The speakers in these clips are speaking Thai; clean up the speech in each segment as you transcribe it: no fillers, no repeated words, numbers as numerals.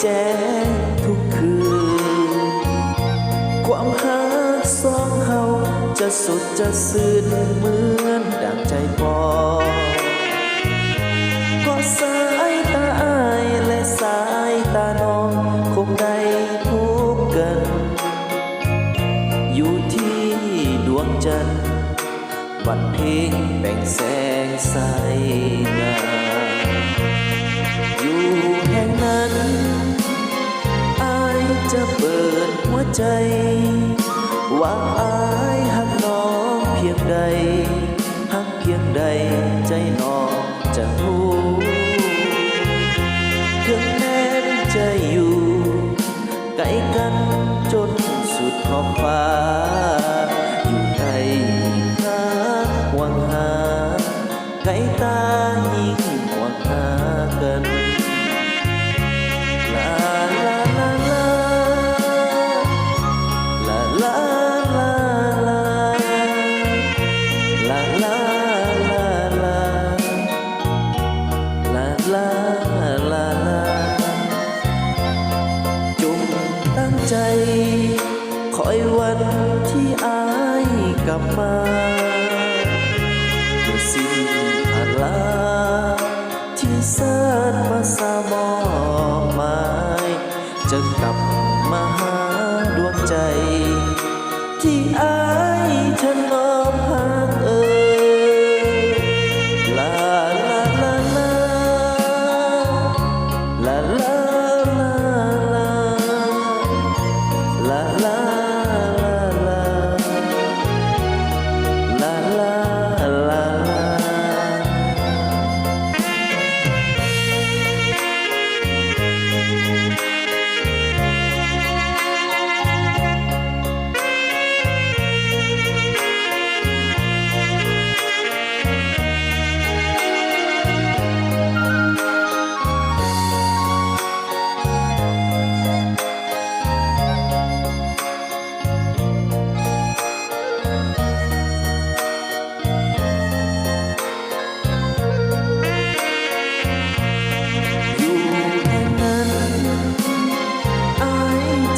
แจ้งทุกคืนความหาสองเฮาจะสุดจะซื่นเหมือนดังใจพอก็สายตาอายและสายตาน้องคงได้พบกันอยู่ที่ดวงจันทร์บัดเพลงแบ่งแสงใสงามอยู่แห่งนั้นอายจะเปิดหัวใจว่าอายหักน้องเพียงใดหักเพียงใดใจน้องจะรู้ถึงแม้จะอยู่ไกลกันจนสุดขอบฟ้าอยู่ไกลหาหวังหาไกลตายิ่งหวังหากันลาลาลาลาลาลาลาลาลาลาลาลาลาลาลาลาจงตั้งใจคอยวันที่อายกลับมาเมื่อสิ้นผ่านลาที่แสนมาสามองหมายจะกลับมาหาดวงใจที่อายถนอมหาลาลาลาลาลาลาลาลา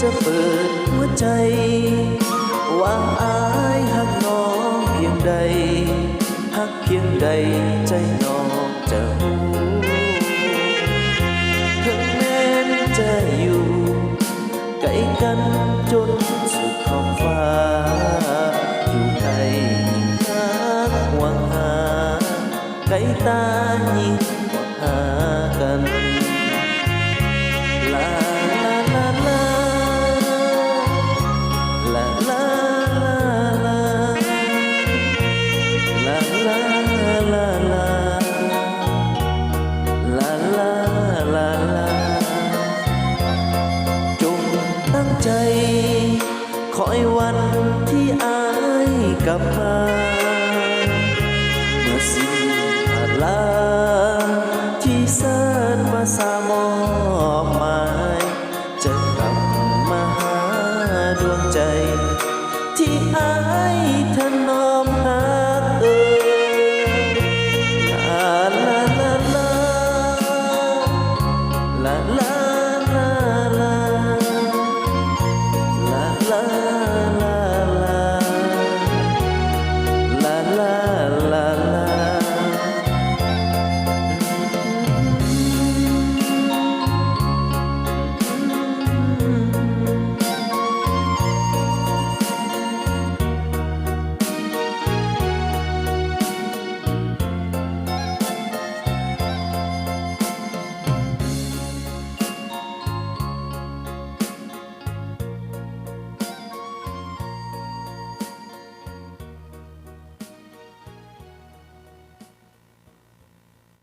จะเปิดหัวใจว่าอายหักน้องเพียงใดหักเพียงใดใจน้องจะรู้ถึงแม้จะอยู่ไกลกันจนสุดขอบฟ้าอยู่ไกลยิ่งนักหวังหาไกลตายิ่งหวังหากันลาลาลาใจคอยวันที่อายกลับมาเมื่อสิ้นผ่านลาที่แสนมาสามอบหมายจะกลับมาหาดวงใจที่อายถนอ